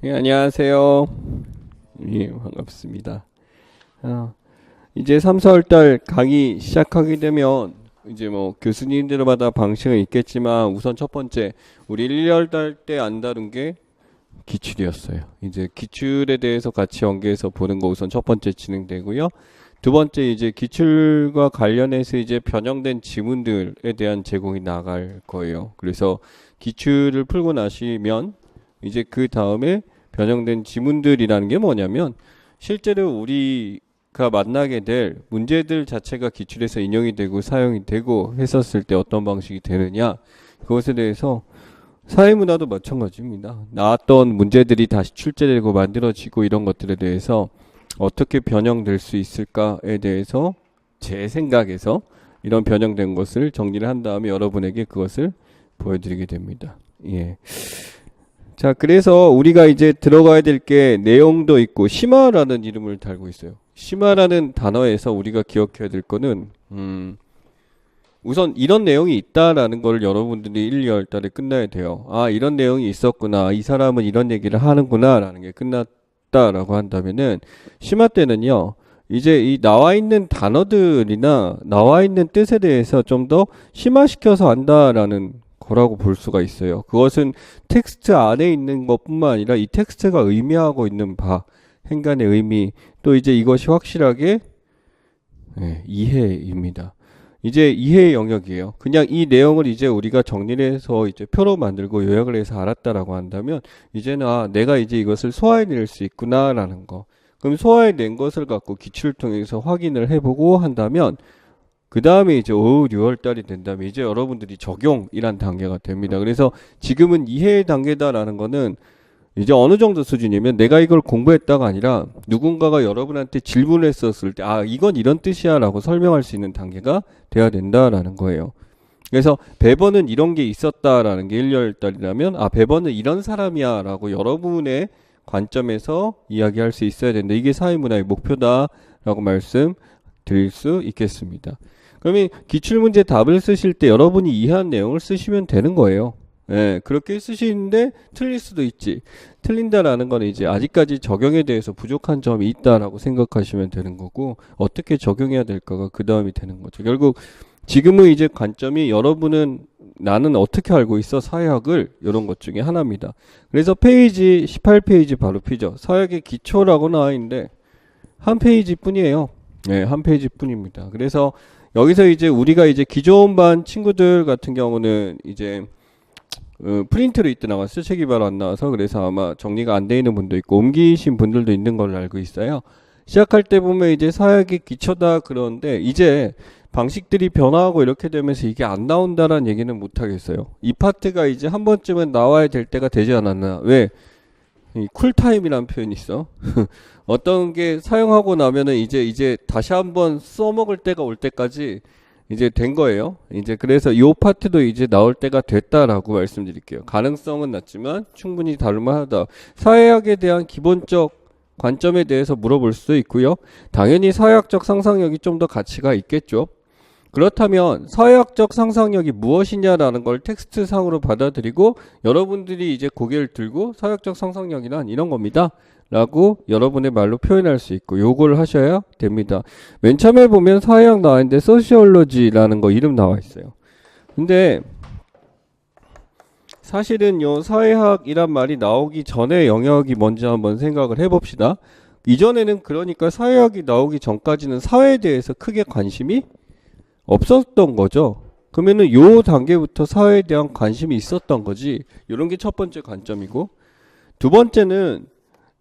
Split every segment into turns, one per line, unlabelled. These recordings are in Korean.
예, 안녕하세요. 예, 반갑습니다. 이제 3, 4월달 강의 시작하게 되면 이제 뭐 교수님들마다 방식은 있겠지만 우선 첫 번째 우리 1, 2월달 때 안 다룬 게 기출이었어요. 이제 기출에 대해서 같이 연계해서 보는 거 우선 첫 번째 진행되고요. 두 번째 이제 기출과 관련해서 이제 변형된 지문들에 대한 제공이 나갈 거예요. 그래서 기출을 풀고 나시면 이제 그 다음에 변형된 지문들이라는 게 뭐냐면 실제로 우리가 만나게 될 문제들 자체가 기출에서 인용이 되고 사용이 되고 했었을 때 어떤 방식이 되느냐, 그것에 대해서 사회문화도 마찬가지입니다. 나왔던 문제들이 다시 출제되고 만들어지고 이런 것들에 대해서 어떻게 변형될 수 있을까에 대해서 제 생각에서 이런 변형된 것을 정리를 한 다음에 여러분에게 그것을 보여드리게 됩니다. 예. 자, 그래서 우리가 이제 들어가야 될 게 내용도 있고 심화라는 이름을 달고 있어요. 심화라는 단어에서 우리가 기억해야 될 거는 우선 이런 내용이 있다라는 걸 여러분들이 1, 2월 달에 끝나야 돼요. 아, 이런 내용이 있었구나. 이 사람은 이런 얘기를 하는구나 라는 게 끝났다라고 한다면은 심화 때는요. 이제 이 나와 있는 단어들이나 나와 있는 뜻에 대해서 좀 더 심화시켜서 안다라는 거라고 볼 수가 있어요. 그것은 텍스트 안에 있는 것뿐만 아니라 이 텍스트가 의미하고 있는 바, 행간의 의미, 또 이제 이것이 확실하게 이해입니다. 이제 이해의 영역이에요. 그냥 이 내용을 이제 우리가 정리를 해서 이제 표로 만들고 요약을 해서 알았다라고 한다면 이제는 내가 이제 이것을 소화해낼 수 있구나라는 거. 그럼 소화해낸 것을 갖고 기출을 통해서 확인을 해보고 한다면 그 다음에 이제 6월달이 된다면 이제 여러분들이 적용이란 단계가 됩니다. 그래서 지금은 이해의 단계다라는 거는 이제 어느 정도 수준이면 내가 이걸 공부했다가 아니라 누군가가 여러분한테 질문을 했었을 때 이건 이런 뜻이야 라고 설명할 수 있는 단계가 돼야 된다라는 거예요. 그래서 배번은 이런 게 있었다라는 게 1월달이라면 배번은 이런 사람이야 라고 여러분의 관점에서 이야기할 수 있어야 된다. 이게 사회문화의 목표다라고 말씀드릴 수 있겠습니다. 그러면 기출문제 답을 쓰실 때 여러분이 이해한 내용을 쓰시면 되는 거예요. 예, 그렇게 쓰시는데 틀릴 수도 있지. 틀린다라는 건 이제 아직까지 적용에 대해서 부족한 점이 있다라고 생각하시면 되는 거고, 어떻게 적용해야 될까가 그 다음이 되는 거죠. 결국 지금은 이제 관점이 여러분은 나는 어떻게 알고 있어? 사회학을 이런 것 중에 하나입니다. 그래서 페이지 18페이지 바로 피죠. 사회학의 기초라고 나와 있는데 한 페이지 뿐이에요. 네, 한 페이지 뿐입니다. 그래서 여기서 이제 우리가 이제 기존 반 친구들 같은 경우는 이제 프린트로 이때 나왔어요. 책이 바로 안 나와서. 그래서 아마 정리가 안 돼 있는 분도 있고 옮기신 분들도 있는 걸로 알고 있어요. 시작할 때 보면 이제 사역의 기초다 그러는데 이제 방식들이 변화하고 이렇게 되면서 이게 안 나온다라는 얘기는 못 하겠어요. 이 파트가 이제 한 번쯤은 나와야 될 때가 되지 않았나. 왜? 이 쿨타임이라는 표현이 있어. 어떤 게 사용하고 나면은 이제 다시 한번 써먹을 때가 올 때까지 이제 된 거예요. 이제 그래서 이 파트도 이제 나올 때가 됐다라고 말씀드릴게요. 가능성은 낮지만 충분히 다룰만하다. 사회학에 대한 기본적 관점에 대해서 물어볼 수도 있고요. 당연히 사회학적 상상력이 좀 더 가치가 있겠죠. 그렇다면 사회학적 상상력이 무엇이냐라는 걸 텍스트 상으로 받아들이고 여러분들이 이제 고개를 들고 사회학적 상상력이란 이런 겁니다 라고 여러분의 말로 표현할 수 있고 요걸 하셔야 됩니다. 맨 처음에 보면 사회학 나와있는데 소시올로지라는 거 이름 나와 있어요. 근데 사실은 요 사회학이란 말이 나오기 전에 영역이 뭔지 한번 생각을 해봅시다. 이전에는 그러니까 사회학이 나오기 전까지는 사회에 대해서 크게 관심이 없었던 거죠. 그러면은 요 단계부터 사회에 대한 관심이 있었던 거지. 요런 게 첫 번째 관점이고, 두 번째는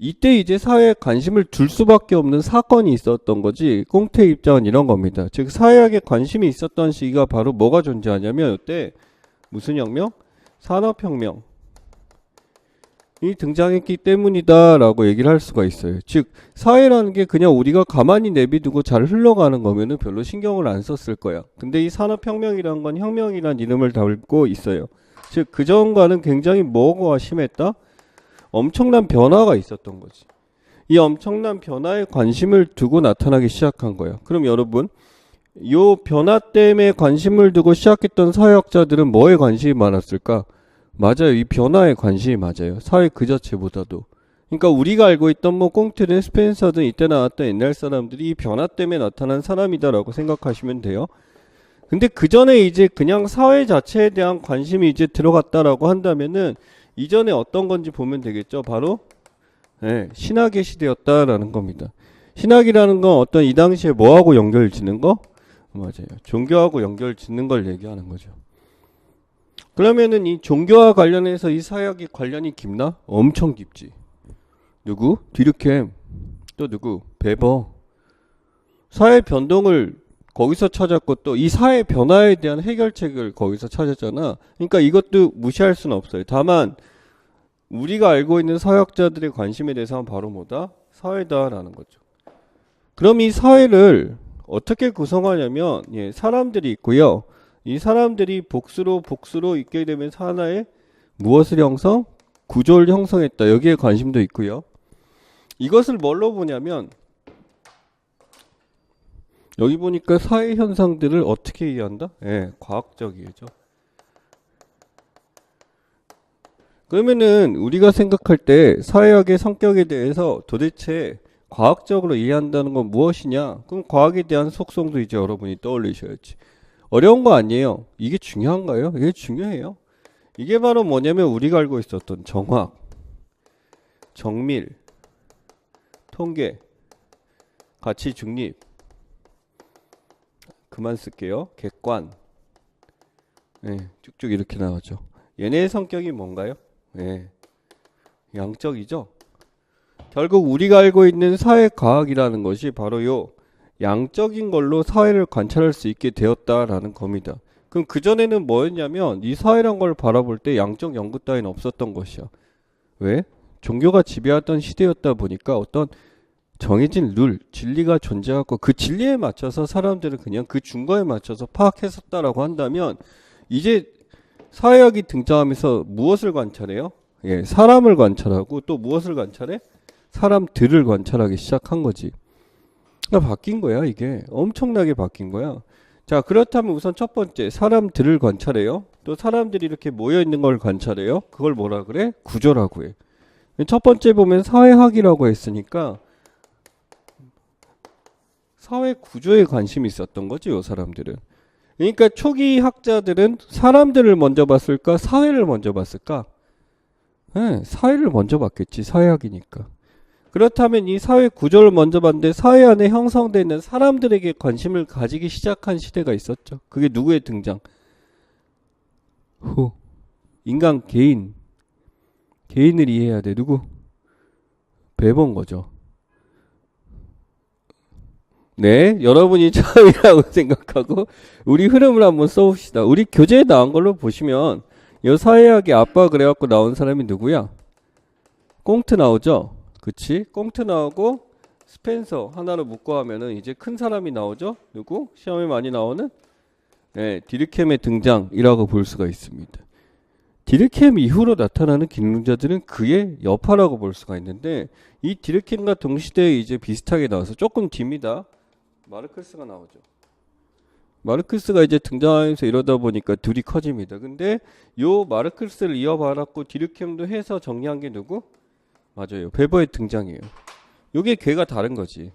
이때 이제 사회에 관심을 둘 수밖에 없는 사건이 있었던 거지. 꽁태 입장은 이런 겁니다. 즉 사회학에 관심이 있었던 시기가 바로 뭐가 존재하냐면 이때 무슨 혁명? 산업혁명 이 등장했기 때문이다 라고 얘기를 할 수가 있어요. 즉 사회라는 게 그냥 우리가 가만히 내비두고 잘 흘러가는 거면은 별로 신경을 안 썼을 거야. 근데 이 산업혁명이란 건 혁명이란 이름을 달고 있어요. 즉 그전과는 굉장히 뭐가 심했다? 엄청난 변화가 있었던 거지. 이 엄청난 변화에 관심을 두고 나타나기 시작한 거예요. 그럼 여러분 요 변화 때문에 관심을 두고 시작했던 사회학자들은 뭐에 관심이 많았을까? 맞아요. 이 변화에 관심이 맞아요. 사회 그 자체보다도. 그러니까 우리가 알고 있던 뭐 꽁트든 스펜서든 이때 나왔던 옛날 사람들이 이 변화 때문에 나타난 사람이다라고 생각하시면 돼요. 근데 그 전에 이제 그냥 사회 자체에 대한 관심이 이제 들어갔다라고 한다면은 이전에 어떤 건지 보면 되겠죠. 바로 신학의 시대였다라는 겁니다. 신학이라는 건 어떤 이 당시에 뭐하고 연결 짓는 거? 맞아요. 종교하고 연결 짓는 걸 얘기하는 거죠. 그러면은 이 종교와 관련해서 이 사역이 관련이 깊나? 엄청 깊지. 누구? 뒤르켐. 또 누구? 베버. 사회 변동을 거기서 찾았고 또 이 사회 변화에 대한 해결책을 거기서 찾았잖아. 그러니까 이것도 무시할 수는 없어요. 다만 우리가 알고 있는 사역자들의 관심의 대상은 바로 뭐다? 사회다라는 거죠. 그럼 이 사회를 어떻게 구성하냐면 사람들이 있고요. 이 사람들이 복수로 있게 되면서 하나의 무엇을 형성? 구조를 형성했다. 여기에 관심도 있고요. 이것을 뭘로 보냐면 여기 보니까 사회 현상들을 어떻게 이해한다? 과학적이죠. 그러면은 우리가 생각할 때 사회학의 성격에 대해서 도대체 과학적으로 이해한다는 건 무엇이냐? 그럼 과학에 대한 속성도 이제 여러분이 떠올리셔야지. 어려운 거 아니에요. 이게 중요한가요? 이게 중요해요. 이게 바로 뭐냐면 우리가 알고 있었던 정확, 정밀, 통계, 가치 중립, 그만 쓸게요. 객관, 쭉쭉 이렇게 나오죠. 얘네의 성격이 뭔가요? 양적이죠. 결국 우리가 알고 있는 사회과학이라는 것이 바로 요 양적인 걸로 사회를 관찰할 수 있게 되었다라는 겁니다. 그럼 그전에는 뭐였냐면 이 사회란 걸 바라볼 때 양적 연구 따위는 없었던 것이야. 왜? 종교가 지배하던 시대였다 보니까 어떤 정해진 룰, 진리가 존재하고 그 진리에 맞춰서 사람들은 그냥 그 준거에 맞춰서 파악했었다라고 한다면 이제 사회학이 등장하면서 무엇을 관찰해요? 사람을 관찰하고 또 무엇을 관찰해? 사람들을 관찰하기 시작한 거지. 그러니까 바뀐 거야, 이게. 엄청나게 바뀐 거야. 자, 그렇다면 우선 첫 번째, 사람들을 관찰해요. 또 사람들이 이렇게 모여있는 걸 관찰해요. 그걸 뭐라 그래? 구조라고 해. 첫 번째 보면 사회학이라고 했으니까 사회 구조에 관심이 있었던 거지, 요 사람들은. 그러니까 초기 학자들은 사람들을 먼저 봤을까? 사회를 먼저 봤을까? 사회를 먼저 봤겠지, 사회학이니까. 그렇다면 이 사회 구조를 먼저 봤는데 사회 안에 형성되어 있는 사람들에게 관심을 가지기 시작한 시대가 있었죠. 그게 누구의 등장? 인간 개인을 이해해야 돼. 누구? 베버인 거죠. 여러분이 처음이라고 생각하고 우리 흐름을 한번 써봅시다. 우리 교재에 나온 걸로 보시면 이 사회학의 아빠 그래갖고 나온 사람이 누구야? 꽁트 나오죠? 그치? 꽁트 나오고 스펜서 하나로 묶고 하면은 이제 큰 사람이 나오죠? 누구? 시험에 많이 나오는? 디르켐의 등장이라고 볼 수가 있습니다. 디르켐 이후로 나타나는 기능자들은 그의 여파라고 볼 수가 있는데 이 디르켐과 동시대에 이제 비슷하게 나와서 조금 뒤입니다. 마르크스가 나오죠. 마르크스가 이제 등장하면서 이러다 보니까 둘이 커집니다. 근데 요 마르크스를 이어받았고 디르켐도 해서 정리한 게 누구? 맞아요. 베버의 등장이에요. 요게 걔가 다른 거지.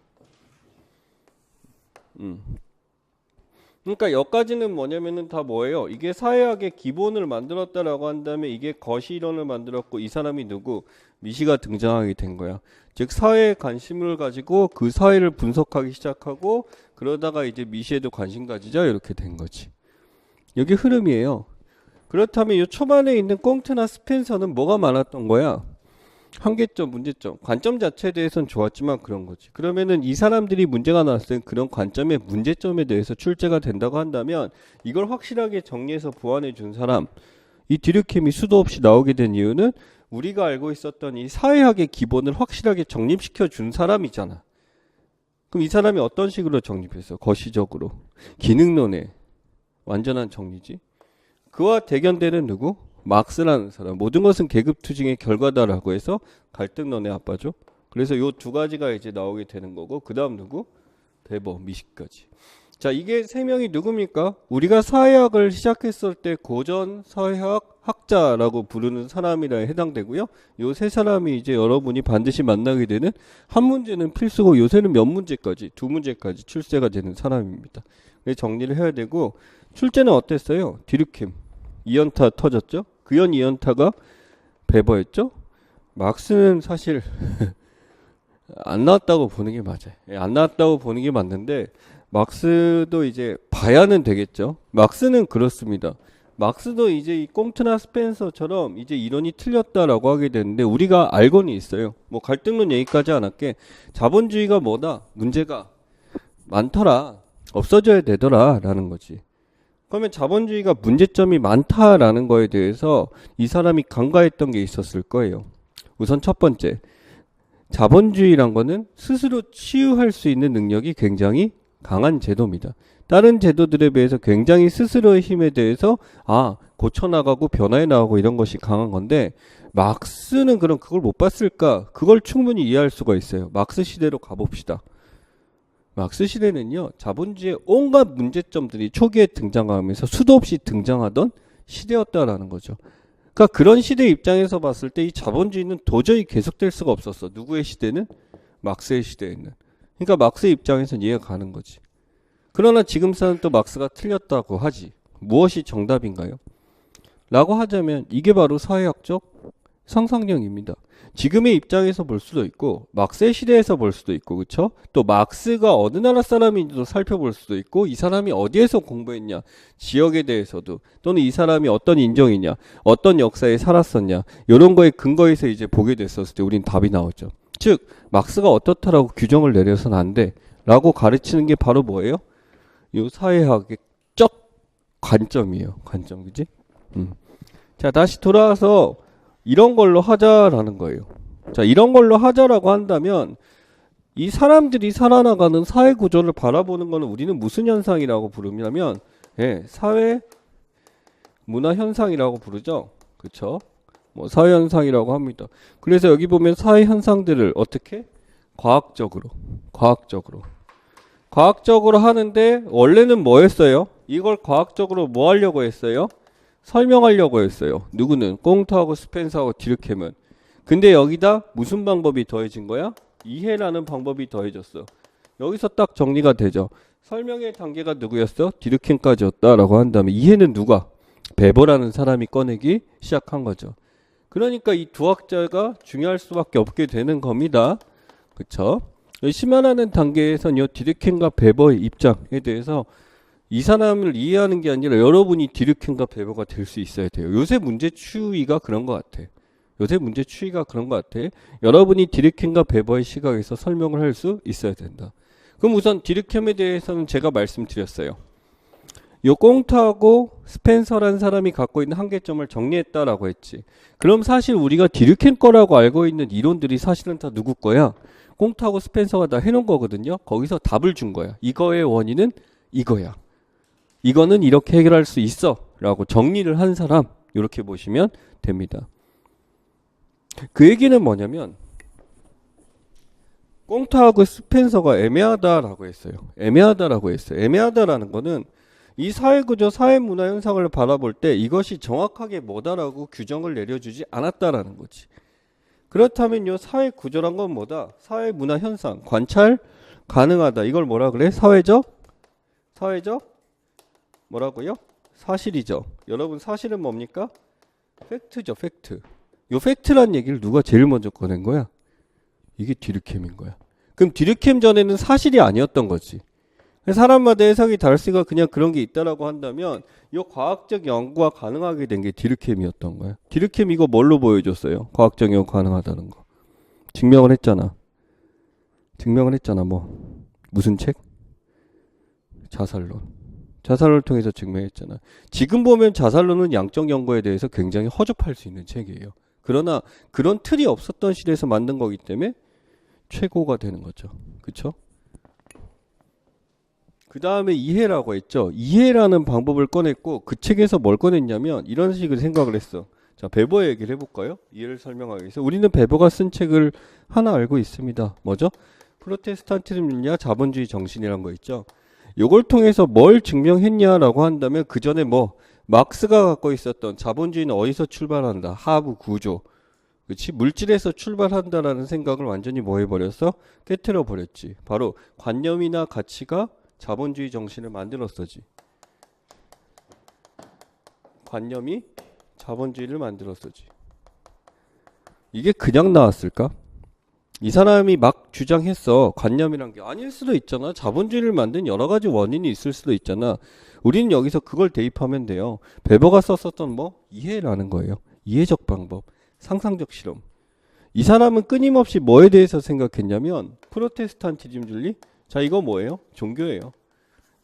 그러니까 여기까지는 뭐냐면은 다 뭐예요? 이게 사회학의 기본을 만들었다라고 한다면 이게 거시이론을 만들었고 이 사람이 누구? 미시가 등장하게 된 거야. 즉 사회에 관심을 가지고 그 사회를 분석하기 시작하고 그러다가 이제 미시에도 관심 가지자 이렇게 된 거지. 여기 흐름이에요. 그렇다면 이 초반에 있는 꽁트나 스펜서는 뭐가 많았던 거야? 한계점, 문제점, 관점 자체에 대해서는 좋았지만 그런 거지. 그러면은 이 사람들이 문제가 나왔을 때 그런 관점의 문제점에 대해서 출제가 된다고 한다면 이걸 확실하게 정리해서 보완해 준 사람, 이 디르켐이 수도 없이 나오게 된 이유는 우리가 알고 있었던 이 사회학의 기본을 확실하게 정립시켜 준 사람이잖아. 그럼 이 사람이 어떤 식으로 정립했어? 거시적으로. 기능론의 완전한 정리지. 그와 대견되는 누구? 막스라는 사람. 모든 것은 계급투쟁의 결과다라고 해서 갈등론의 아빠죠. 그래서 요 두 가지가 이제 나오게 되는 거고 그 다음 누구? 베버, 미시까지. 자, 이게 세 명이 누굽니까? 우리가 사회학을 시작했을 때 고전 사회학 학자라고 부르는 사람이라 해당되고요. 요 세 사람이 이제 여러분이 반드시 만나게 되는 한 문제는 필수고 요새는 몇 문제까지, 두 문제까지 출제가 되는 사람입니다. 그래서 정리를 해야 되고 출제는 어땠어요? 디르켐 2연타 터졌죠? 그연 2연타가 베버였죠? 막스는 사실 안 나왔다고 보는 게 맞아요. 예, 안 나왔다고 보는 게 맞는데 막스도 이제 봐야는 되겠죠. 막스는 그렇습니다. 막스도 이제 이 꽁트나 스펜서처럼 이제 이론이 틀렸다라고 하게 되는데 우리가 알고는 있어요. 뭐 갈등론 얘기까지 안 할게. 자본주의가 뭐다? 문제가 많더라. 없어져야 되더라 라는 거지. 그러면 자본주의가 문제점이 많다라는 거에 대해서 이 사람이 간과했던 게 있었을 거예요. 우선 첫 번째, 자본주의란 거는 스스로 치유할 수 있는 능력이 굉장히 강한 제도입니다. 다른 제도들에 비해서 굉장히 스스로의 힘에 대해서 고쳐나가고 변화해 나가고 이런 것이 강한 건데 막스는 그럼 그걸 못 봤을까? 그걸 충분히 이해할 수가 있어요. 막스 시대로 가봅시다. 막스 시대는요, 자본주의의 온갖 문제점들이 초기에 등장하면서 수도 없이 등장하던 시대였다라는 거죠. 그러니까 그런 시대 입장에서 봤을 때 이 자본주의는 도저히 계속될 수가 없었어. 누구의 시대는? 막스의 시대에는. 그러니까 막스의 입장에서는 이해가 가는 거지. 그러나 지금 사는 또 막스가 틀렸다고 하지. 무엇이 정답인가요? 라고 하자면 이게 바로 사회학적 상상력입니다. 지금의 입장에서 볼 수도 있고 막스의 시대에서 볼 수도 있고 그쵸? 또 막스가 어느 나라 사람인지도 살펴볼 수도 있고 이 사람이 어디에서 공부했냐 지역에 대해서도 또는 이 사람이 어떤 인종이냐 어떤 역사에 살았었냐 이런 거에 근거해서 이제 보게 됐었을 때 우린 답이 나오죠. 즉 막스가 어떻다라고 규정을 내려서는 안 돼 라고 가르치는 게 바로 뭐예요? 이 사회학의 적 관점이에요. 관점 그지? 자 다시 돌아와서 이런 걸로 하자라는 거예요. 자, 이런 걸로 하자라고 한다면 이 사람들이 살아나가는 사회 구조를 바라보는 거는 우리는 무슨 현상이라고 부르냐면 사회 문화 현상이라고 부르죠. 그렇죠? 뭐 사회 현상이라고 합니다. 그래서 여기 보면 사회 현상들을 어떻게 과학적으로 하는데 원래는 뭐 했어요? 이걸 과학적으로 뭐 하려고 했어요? 설명하려고 했어요. 누구는? 꽁트하고 스펜서하고 디르켐은. 근데 여기다 무슨 방법이 더해진 거야? 이해라는 방법이 더해졌어. 여기서 딱 정리가 되죠. 설명의 단계가 누구였어? 디르켐까지였다라고 한다면 이해는 누가? 베버라는 사람이 꺼내기 시작한 거죠. 그러니까 이 두 학자가 중요할 수밖에 없게 되는 겁니다. 그쵸? 심화하는 단계에서는 이 디르켐과 베버의 입장에 대해서 이 사람을 이해하는 게 아니라 여러분이 디르켐과 베버가 될 수 있어야 돼요. 요새 문제 추이가 그런 것 같아. 여러분이 디르켐과 베버의 시각에서 설명을 할 수 있어야 된다. 그럼 우선 디르켐에 대해서는 제가 말씀드렸어요. 요 꽁트하고 스펜서라는 사람이 갖고 있는 한계점을 정리했다라고 했지. 그럼 사실 우리가 디르켐 거라고 알고 있는 이론들이 사실은 다 누구 거야? 꽁트하고 스펜서가 다 해놓은 거거든요. 거기서 답을 준 거야. 이거의 원인은 이거야. 이거는 이렇게 해결할 수 있어 라고 정리를 한 사람 이렇게 보시면 됩니다. 그 얘기는 뭐냐면 꽁트하고 스펜서가 애매하다라고 했어요. 애매하다라는 거는 이 사회구조, 사회문화 현상을 바라볼 때 이것이 정확하게 뭐다라고 규정을 내려주지 않았다라는 거지. 그렇다면 이 사회구조란 건 뭐다? 사회문화 현상, 관찰 가능하다. 이걸 뭐라 그래? 사회적 뭐라고요? 사실이죠. 여러분 사실은 뭡니까? 팩트죠. 팩트. 요 팩트란 얘기를 누가 제일 먼저 꺼낸 거야? 이게 디르켐인 거야. 그럼 디르켐 전에는 사실이 아니었던 거지. 사람마다 해석이 다를 수가 그냥 그런 게 있다라고 한다면 이 과학적 연구가 가능하게 된 게 디르켐이었던 거야. 디르켐 이거 뭘로 보여줬어요? 과학적 연구 가능하다는 거. 증명을 했잖아. 뭐 무슨 책? 자살론을 통해서 증명했잖아. 지금 보면 자살론은 양적 연구에 대해서 굉장히 허접할 수 있는 책이에요. 그러나 그런 틀이 없었던 시대에서 만든 거기 때문에 최고가 되는 거죠. 그쵸? 그 다음에 이해라고 했죠. 이해라는 방법을 꺼냈고 그 책에서 뭘 꺼냈냐면 이런 식으로 생각을 했어. 자, 베버의 얘기를 해볼까요? 이해를 설명하기 위해서. 우리는 베버가 쓴 책을 하나 알고 있습니다. 뭐죠? 프로테스탄티즘이냐 자본주의 정신이란 거 있죠. 요걸 통해서 뭘 증명했냐라고 한다면 그 전에 뭐 막스가 갖고 있었던 자본주의는 어디서 출발한다? 하부 구조. 그치? 물질에서 출발한다라는 생각을 완전히 뭐 해버렸어? 깨트려 버렸지. 바로 관념이나 가치가 자본주의 정신을 만들었어지. 관념이 자본주의를 만들었어지. 이게 그냥 나왔을까? 이 사람이 막 주장했어. 관념이란 게 아닐 수도 있잖아. 자본주의를 만든 여러 가지 원인이 있을 수도 있잖아. 우리는 여기서 그걸 대입하면 돼요. 베버가 썼었던 뭐? 이해라는 거예요. 이해적 방법, 상상적 실험. 이 사람은 끊임없이 뭐에 대해서 생각했냐면 프로테스탄티즘 윤리? 자, 이거 뭐예요? 종교예요.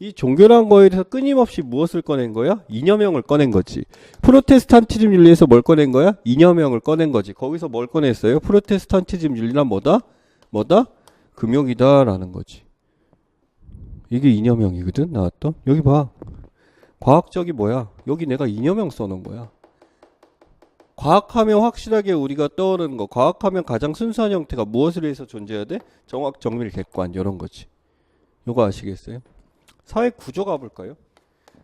이 종교란 거에 대해서 끊임없이 무엇을 꺼낸 거야? 이념형을 꺼낸 거지. 프로테스탄티즘 윤리에서 뭘 꺼낸 거야? 이념형을 꺼낸 거지. 거기서 뭘 꺼냈어요? 프로테스탄티즘 윤리란 뭐다? 뭐다? 금욕이다 라는 거지. 이게 이념형이거든 나왔던. 여기 봐. 과학적이 뭐야? 여기 내가 이념형 써놓은 거야. 과학하면 확실하게 우리가 떠오르는 거. 과학하면 가장 순수한 형태가 무엇을 위해서 존재해야 돼? 정확, 정밀, 객관 이런 거지. 요거 아시겠어요? 사회 구조 가볼까요?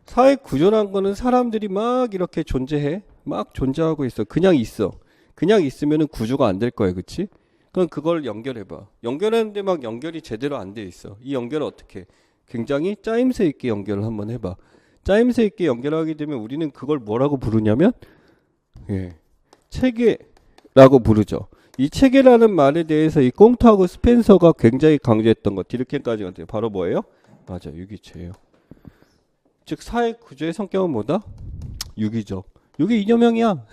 사회 구조란 거는 사람들이 막 이렇게 존재해. 막 존재하고 있어. 그냥 있어. 그냥 있으면은 구조가 안 될 거야. 그치? 그럼 그걸 연결해봐. 연결하는데 막 연결이 제대로 안 돼 있어. 이 연결을 어떻게? 굉장히 짜임새 있게 연결을 한번 해봐. 짜임새 있게 연결하게 되면 우리는 그걸 뭐라고 부르냐면 체계라고 부르죠. 이 체계라는 말에 대해서 이 꽁트하고 스펜서가 굉장히 강조했던 것. 디르켄까지 같아요. 바로 뭐예요? 맞아, 유기체예요. 즉 사회 구조의 성격은 뭐다? 유기적. 이게 이념형이야.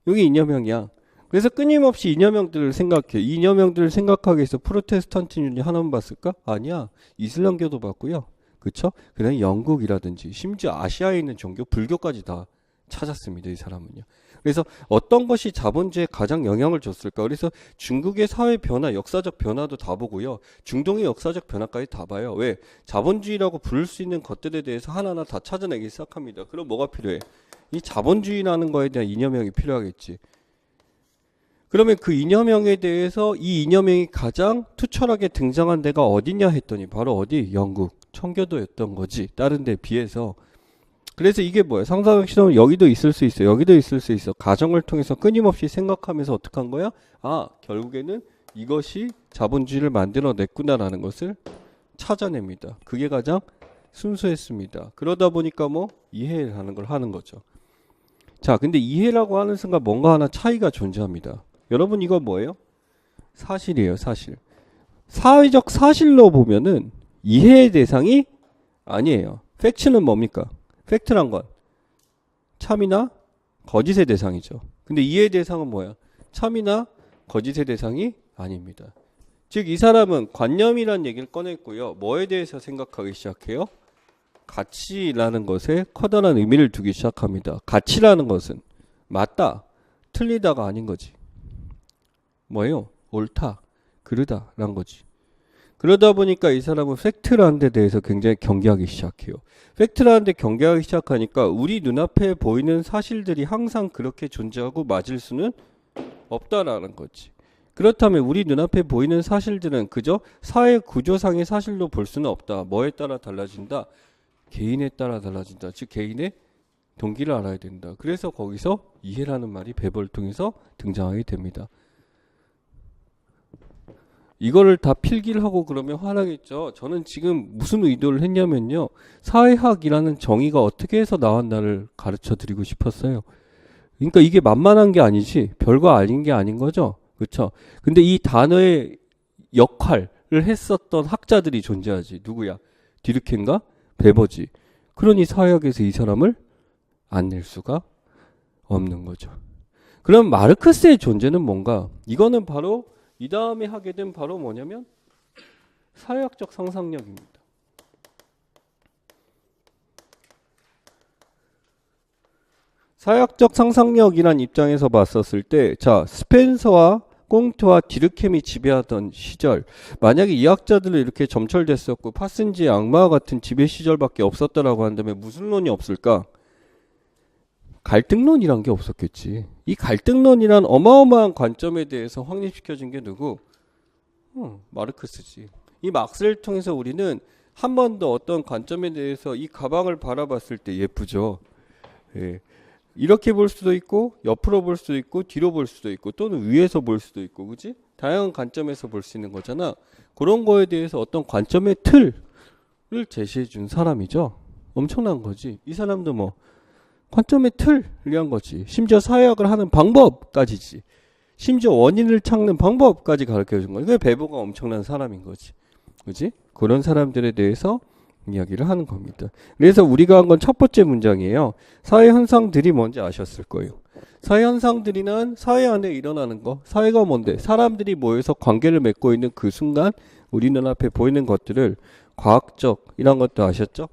이게 이념형이야. 그래서 끊임없이 이념형들을 생각해. 이 이념형들을 생각하기 위해서 프로테스탄티즘이 하나만 봤을까? 아니야. 이슬람교도 봤고요. 그쵸? 그다음에 영국이라든지 심지어 아시아에 있는 종교, 불교까지 다 찾았습니다. 이 사람은요. 그래서 어떤 것이 자본주의에 가장 영향을 줬을까? 그래서 중국의 사회 변화, 역사적 변화도 다 보고요. 중동의 역사적 변화까지 다 봐요. 왜? 자본주의라고 부를 수 있는 것들에 대해서 하나하나 다 찾아내기 시작합니다. 그럼 뭐가 필요해? 이 자본주의라는 거에 대한 이념형이 필요하겠지. 그러면 그 이념형에 대해서 이 이념형이 가장 투철하게 등장한 데가 어디냐 했더니 바로 어디? 영국, 청교도였던 거지. 다른 데 비해서. 그래서 이게 뭐야? 상상력 실험은 여기도 있을 수 있어. 여기도 있을 수 있어. 가정을 통해서 끊임없이 생각하면서 어떻게 한 거야? 아, 결국에는 이것이 자본주의를 만들어냈구나라는 것을 찾아냅니다. 그게 가장 순수했습니다. 그러다 보니까 뭐 이해하는 걸 하는 거죠. 자, 근데 이해라고 하는 순간 뭔가 하나 차이가 존재합니다. 여러분 이거 뭐예요? 사실이에요, 사실. 사회적 사실로 보면은 이해의 대상이 아니에요. 팩트는 뭡니까? 팩트란 건 참이나 거짓의 대상이죠. 근데 이해의 대상은 뭐야? 참이나 거짓의 대상이 아닙니다. 즉 이 사람은 관념이란 얘기를 꺼냈고요. 뭐에 대해서 생각하기 시작해요? 가치라는 것에 커다란 의미를 두기 시작합니다. 가치라는 것은 맞다, 틀리다가 아닌 거지. 뭐예요? 옳다, 그르다 라는 거지. 그러다 보니까 이 사람은 팩트라는 데 대해서 굉장히 경계하기 시작해요. 팩트라는 데 경계하기 시작하니까 우리 눈앞에 보이는 사실들이 항상 그렇게 존재하고 맞을 수는 없다라는 거지. 그렇다면 우리 눈앞에 보이는 사실들은 그저 사회 구조상의 사실로 볼 수는 없다. 뭐에 따라 달라진다? 개인에 따라 달라진다. 즉 개인의 동기를 알아야 된다. 그래서 거기서 이해라는 말이 베버를 통해서 등장하게 됩니다. 이거를 다 필기를 하고 그러면 화나겠죠. 저는 지금 무슨 의도를 했냐면요. 사회학이라는 정의가 어떻게 해서 나왔나를 가르쳐 드리고 싶었어요. 그러니까 이게 만만한 게 아니지. 별거 아닌 게 아닌 거죠. 그렇죠? 근데 이 단어의 역할을 했었던 학자들이 존재하지. 누구야? 디르켄과 베버지. 그러니 사회학에서 이 사람을 안 낼 수가 없는 거죠. 그럼 마르크스의 존재는 뭔가? 이거는 바로 이 다음에 하게 된 바로 뭐냐면 사회학적 상상력입니다. 사회학적 상상력이란 입장에서 봤었을 때, 자, 스펜서와 꽁트와 디르켐이 지배하던 시절, 만약에 이 학자들을 이렇게 점철됐었고 파슨지의 악마와 같은 지배 시절밖에 없었다라고 한다면 무슨 론이 없을까? 갈등론이란 게 없었겠지. 이 갈등론이란 어마어마한 관점에 대해서 확립시켜준 게 누구? 마르크스지. 이 막스를 통해서 우리는 한 번 더 어떤 관점에 대해서 이 가방을 바라봤을 때 예쁘죠. 예. 이렇게 볼 수도 있고 옆으로 볼 수도 있고 뒤로 볼 수도 있고 또는 위에서 볼 수도 있고 그지? 다양한 관점에서 볼 수 있는 거잖아. 그런 거에 대해서 어떤 관점의 틀을 제시해 준 사람이죠. 엄청난 거지. 이 사람도 뭐 관점의 틀이란 거지. 심지어 사회학을 하는 방법까지지. 심지어 원인을 찾는 방법까지 가르쳐 준 거야. 그게 베버가 엄청난 사람인 거지. 그지? 그런 사람들에 대해서 이야기를 하는 겁니다. 그래서 우리가 한 건 첫 번째 문장이에요. 사회 현상들이 뭔지 아셨을 거예요. 사회 현상들이란 사회 안에 일어나는 거. 사회가 뭔데? 사람들이 모여서 관계를 맺고 있는 그 순간 우리 눈앞에 보이는 것들을 과학적 이런 것도 아셨죠?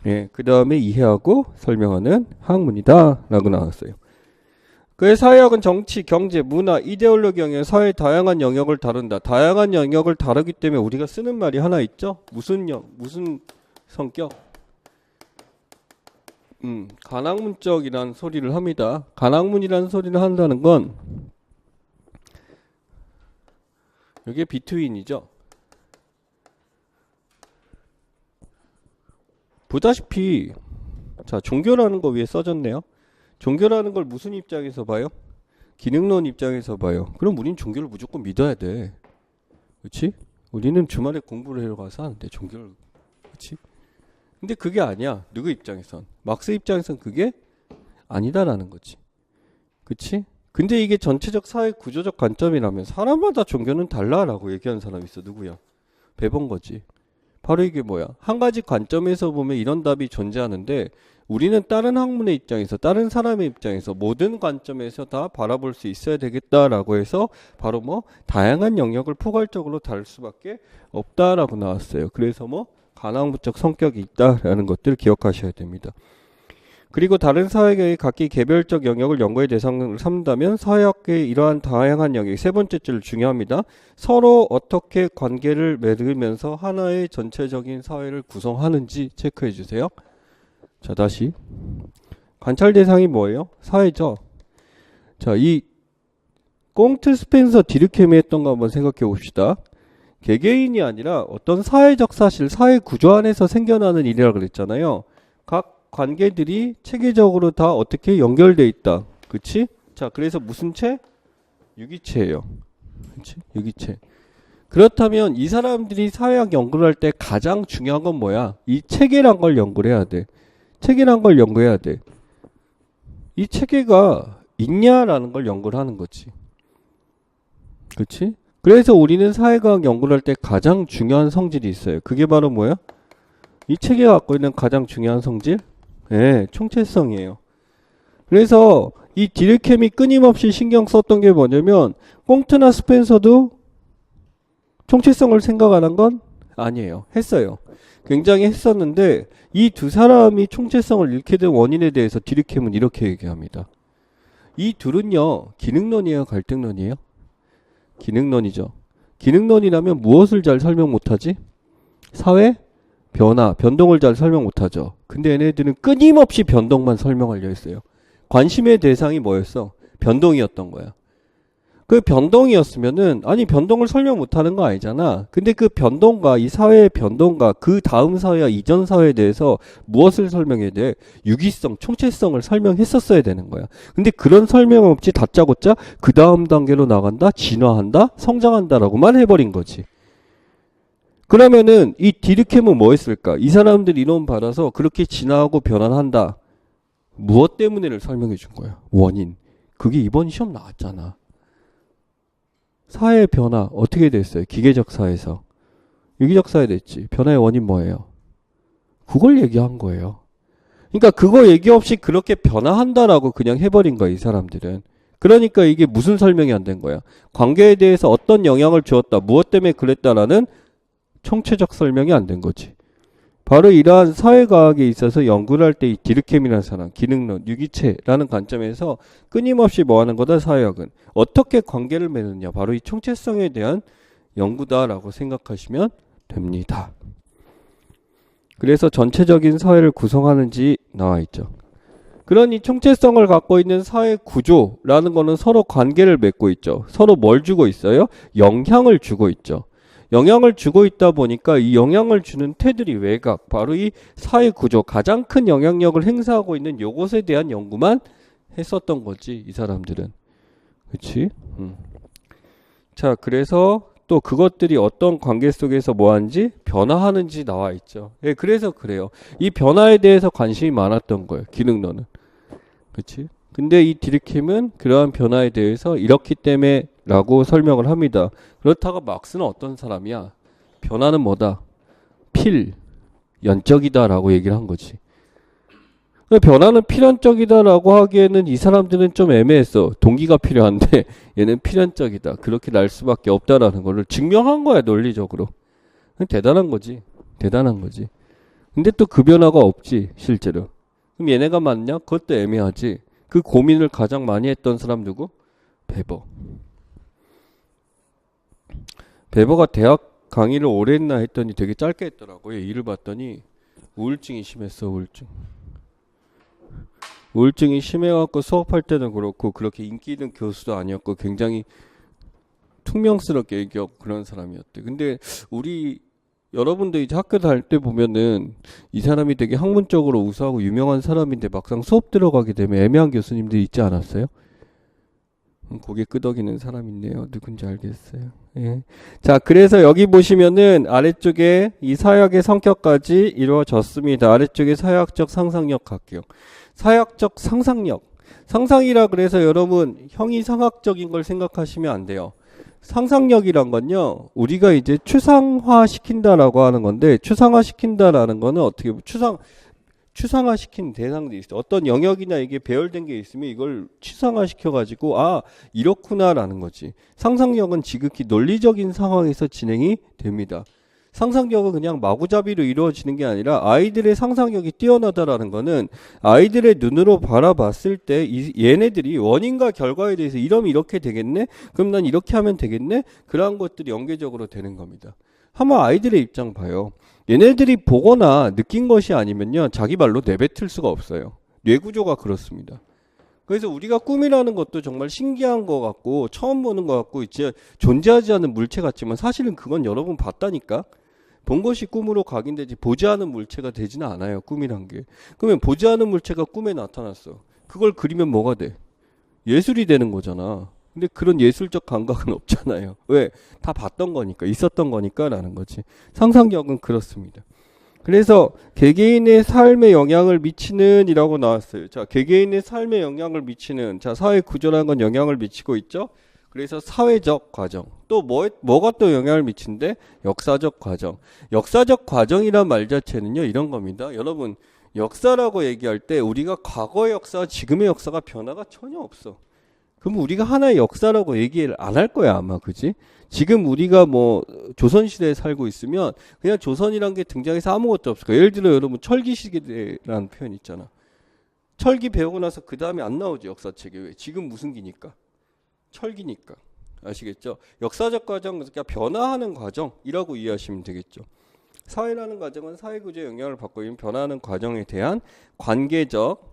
예, 그 다음에 이해하고 설명하는 학문이다 라고 나왔어요. 그의 사회학은 정치, 경제, 문화, 이데올로기 영역, 사회의 다양한 영역을 다룬다. 다양한 영역을 다루기 때문에 우리가 쓰는 말이 하나 있죠? 무슨 성격? 간학문적이라는 소리를 합니다. 간학문이라는 소리를 한다는 건 이게 비트윈이죠. 보다시피 자, 종교라는 거 위에 써졌네요. 종교라는 걸 무슨 입장에서 봐요? 기능론 입장에서 봐요. 그럼 우린 종교를 무조건 믿어야 돼. 그렇지? 우리는 주말에 공부를 하러 가서 하는데 종교를. 그렇지? 근데 그게 아니야. 누구 입장에선? 막스 입장에선 그게 아니다라는 거지. 그치? 근데 이게 전체적 사회 구조적 관점이라면 사람마다 종교는 달라라고 얘기하는 사람이 있어. 누구야? 배본 거지. 바로 이게 뭐야? 한 가지 관점에서 보면 이런 답이 존재하는데 우리는 다른 학문의 입장에서 다른 사람의 입장에서 모든 관점에서 다 바라볼 수 있어야 되겠다라고 해서 바로 뭐 다양한 영역을 포괄적으로 다룰 수밖에 없다라고 나왔어요. 그래서 뭐 간학문적 성격이 있다라는 것들 기억하셔야 됩니다. 그리고 다른 사회계의 각기 개별적 영역을 연구의 대상으로 삼는다면 사회학계의 이러한 다양한 영역, 세 번째 줄 중요합니다. 서로 어떻게 관계를 맺으면서 하나의 전체적인 사회를 구성하는지 체크해 주세요. 자, 다시 관찰 대상이 뭐예요? 사회죠. 자, 이 꽁트, 스펜서, 디르켐이 했던 거 한번 생각해 봅시다. 개개인이 아니라 어떤 사회적 사실, 사회 구조 안에서 생겨나는 일이라고 그랬잖아요. 각 관계들이 체계적으로 다 어떻게 연결돼 있다. 그치? 자, 그래서 무슨 체? 유기체예요. 그치? 유기체. 그렇다면 이 사람들이 사회학 연구를 할 때 가장 중요한 건 뭐야? 이 체계란 걸 연구를 해야 돼. 체계란 걸 연구해야 돼. 이 체계가 있냐라는 걸 연구를 하는 거지. 그치? 그래서 우리는 사회과학 연구를 할 때 가장 중요한 성질이 있어요. 그게 바로 뭐야? 이 체계가 갖고 있는 가장 중요한 성질? 네, 총체성이에요. 그래서 이 디르켐이 끊임없이 신경 썼던 게 뭐냐면 꽁트나 스펜서도 총체성을 생각 안 한 건 아니에요. 했어요. 굉장히 했었는데 이 두 사람이 총체성을 잃게 된 원인에 대해서 디르켐은 이렇게 얘기합니다. 이 둘은요, 기능론이에요, 갈등론이에요? 기능론이죠. 기능론이라면 무엇을 잘 설명 못하지? 사회? 변화, 변동을 잘 설명 못하죠. 근데 얘네들은 끊임없이 변동만 설명하려 했어요. 관심의 대상이 뭐였어? 변동이었던 거야. 그 변동이었으면은 아니 변동을 설명 못하는 거 아니잖아. 근데 그 변동과 이 사회의 변동과 그 다음 사회와 이전 사회에 대해서 무엇을 설명해야 돼? 유기성, 총체성을 설명했었어야 되는 거야. 근데 그런 설명 없이 다짜고짜 그 다음 단계로 나간다, 진화한다, 성장한다라고만 해버린 거지. 그러면은 이 디르켐은 뭐 했을까? 이 사람들 이론 받아서 그렇게 진화하고 변환한다. 무엇 때문에를 설명해 준 거야. 원인. 그게 이번 시험 나왔잖아. 사회의 변화 어떻게 됐어요? 기계적 사회에서. 유기적 사회 됐지. 변화의 원인 뭐예요? 그걸 얘기한 거예요. 그러니까 그거 얘기 없이 그렇게 변화한다라고 그냥 해버린 거야, 이 사람들은. 그러니까 이게 무슨 설명이 안 된 거야? 관계에 대해서 어떤 영향을 주었다. 무엇 때문에 그랬다라는 총체적 설명이 안 된 거지. 바로 이러한 사회과학에 있어서 연구를 할 때 이 디르켐이라는 사람, 기능론, 유기체라는 관점에서 끊임없이 뭐 하는 거다, 사회학은. 어떻게 관계를 맺느냐. 바로 이 총체성에 대한 연구다라고 생각하시면 됩니다. 그래서 전체적인 사회를 구성하는지 나와 있죠. 그런 이 총체성을 갖고 있는 사회 구조라는 거는 서로 관계를 맺고 있죠. 서로 뭘 주고 있어요? 영향을 주고 있죠. 영향을 주고 있다 보니까 이 영향을 주는 테두리 외곽, 바로 이 사회 구조, 가장 큰 영향력을 행사하고 있는 요것에 대한 연구만 했었던 거지, 이 사람들은. 그치? 자, 그래서 또 그것들이 어떤 관계 속에서 뭐하는지 변화하는지 나와 있죠. 예, 그래서 그래요. 이 변화에 대해서 관심이 많았던 거예요, 기능론은. 그치? 근데 이 디르켐은 그러한 변화에 대해서 이렇기 때문에 라고 설명을 합니다. 그렇다고 막스는 어떤 사람이야? 변화는 뭐다? 필연적이다 라고 얘기를 한 거지. 변화는 필연적이다 라고 하기에는 이 사람들은 좀 애매했어. 동기가 필요한데 얘는 필연적이다. 그렇게 날 수밖에 없다라는 거를 증명한 거야, 논리적으로. 대단한 거지. 대단한 거지. 근데 또 그 변화가 없지, 실제로. 그럼 얘네가 맞냐? 그것도 애매하지. 그 고민을 가장 많이 했던 사람 누구? 베버. 베버가 대학 강의를 오래 했나 했더니 되게 짧게 했더라고요. 일을 봤더니 우울증이 심했어, 우울증. 우울증이 심해갖고 수업할 때는 그렇고 그렇게 인기 있는 교수도 아니었고 굉장히 퉁명스럽게 얘기하고 그런 사람이었대. 근데 우리 여러분들 이제 학교 다닐 때 보면은 이 사람이 되게 학문적으로 우수하고 유명한 사람인데 막상 수업 들어가게 되면 애매한 교수님들이 있지 않았어요? 고개 끄덕이는 사람 있네요. 누군지 알겠어요. 예. 자, 그래서 여기 보시면은 아래쪽에 이 사역의 성격까지 이루어졌습니다. 아래쪽에 사역적 상상력 갈게요. 사역적 상상력. 상상이라 그래서 여러분 형이상학적인 걸 생각하시면 안 돼요. 상상력이란 건요, 우리가 이제 추상화 시킨다라고 하는 건데, 추상화 시킨다라는 거는 어떻게 보면 추상화 시킨 대상들이 있어요. 어떤 영역이나 이게 배열된 게 있으면 이걸 추상화 시켜가지고, 아, 이렇구나라는 거지. 상상력은 지극히 논리적인 상황에서 진행이 됩니다. 상상력은 그냥 마구잡이로 이루어지는 게 아니라 아이들의 상상력이 뛰어나다라는 거는 아이들의 눈으로 바라봤을 때 얘네들이 원인과 결과에 대해서 이러면 이렇게 되겠네? 그럼 난 이렇게 하면 되겠네? 그러한 것들이 연계적으로 되는 겁니다. 한번 아이들의 입장 봐요. 얘네들이 보거나 느낀 것이 아니면요, 자기 말로 내뱉을 수가 없어요. 뇌구조가 그렇습니다. 그래서 우리가 꿈이라는 것도 정말 신기한 것 같고 처음 보는 것 같고 이제 존재하지 않는 물체 같지만 사실은 그건 여러분 봤다니까. 본 것이 꿈으로 각인되지 보지 않은 물체가 되지는 않아요, 꿈이란 게. 그러면 보지 않은 물체가 꿈에 나타났어. 그걸 그리면 뭐가 돼? 예술이 되는 거잖아. 근데 그런 예술적 감각은 없잖아요. 왜? 다 봤던 거니까, 있었던 거니까 라는 거지. 상상력은 그렇습니다. 그래서 개개인의 삶에 영향을 미치는 이라고 나왔어요. 자, 개개인의 삶에 영향을 미치는, 자, 사회 구조라는 건 영향을 미치고 있죠. 그래서 사회적 과정, 또 뭐가 또 영향을 미친대? 역사적 과정. 역사적 과정이란 말 자체는요, 이런 겁니다. 여러분, 역사라고 얘기할 때 우리가 과거의 역사와 지금의 역사가 변화가 전혀 없어. 그럼 우리가 하나의 역사라고 얘기를 안 할 거야, 아마. 그지? 지금 우리가 뭐 조선시대에 살고 있으면 그냥 조선이란 게 등장해서 아무것도 없을 거야. 예를 들어 여러분 철기시대라는 표현 있잖아. 철기 배우고 나서 그 다음에 안 나오죠, 역사책에. 왜? 지금 무슨 기니까? 철기니까. 아시겠죠? 역사적 과정, 그러니까 변화하는 과정이라고 이해하시면 되겠죠. 사회라는 과정은 사회구조의 영향을 받고 있는 변화하는 과정에 대한 관계적,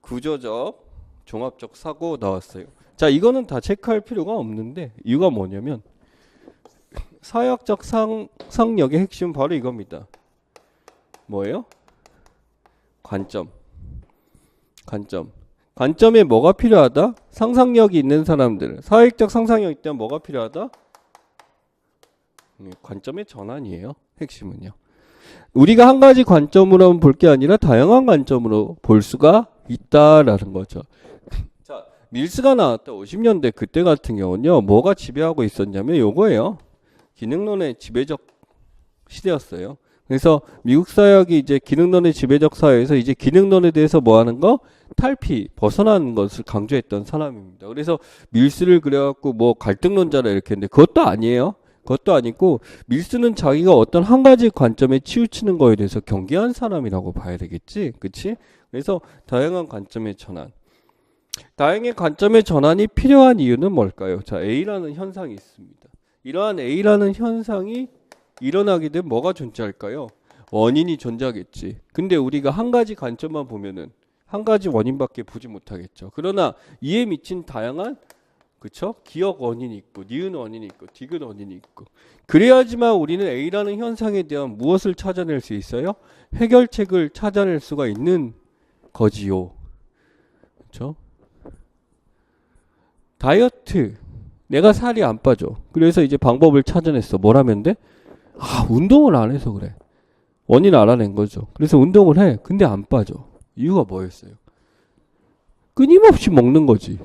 구조적, 종합적 사고 나왔어요. 자, 이거는 다 체크할 필요가 없는데 이유가 뭐냐면 사역적 상상력의 핵심은 바로 이겁니다. 뭐예요? 관점. 관점에 뭐가 필요하다? 상상력이 있는 사람들. 사회적 상상력 있다면 뭐가 필요하다? 관점의 전환이에요. 핵심은요. 우리가 한 가지 관점으로 볼 게 아니라 다양한 관점으로 볼 수가 있다라는 거죠. 자, 밀스가 나왔다 50년대 그때 같은 경우는요, 뭐가 지배하고 있었냐면 요거예요. 기능론의 지배적 시대였어요. 그래서 미국 사회학이 이제 기능론의 지배적 사회에서 이제 기능론에 대해서 뭐 하는 거? 탈피, 벗어나는 것을 강조했던 사람입니다. 그래서 밀스를 그래갖고 뭐 갈등론자라 이렇게 했는데 그것도 아니에요. 그것도 아니고 밀스는 자기가 어떤 한 가지 관점에 치우치는 거에 대해서 경계한 사람이라고 봐야 되겠지. 그치? 그래서 다양한 관점의 전환. 다양한 관점의 전환이 필요한 이유는 뭘까요? 자, A라는 현상이 있습니다. 이러한 A라는 현상이 일어나게 되면 뭐가 존재할까요? 원인이 존재하겠지. 근데 우리가 한 가지 관점만 보면은 한 가지 원인밖에 보지 못하겠죠. 그러나 이에 미친 다양한 그쵸? 기억 원인이 있고, 니은 원인이 있고, 디귿 원인이 있고. 그래야지만 우리는 A라는 현상에 대한 무엇을 찾아낼 수 있어요? 해결책을 찾아낼 수가 있는 거지요. 그쵸? 다이어트. 내가 살이 안 빠져. 그래서 이제 방법을 찾아냈어. 뭘 하면 돼? 운동을 안 해서 그래. 원인 알아낸 거죠. 그래서 운동을 해. 근데 안 빠져. 이유가 뭐였어요? 끊임없이 먹는 거지.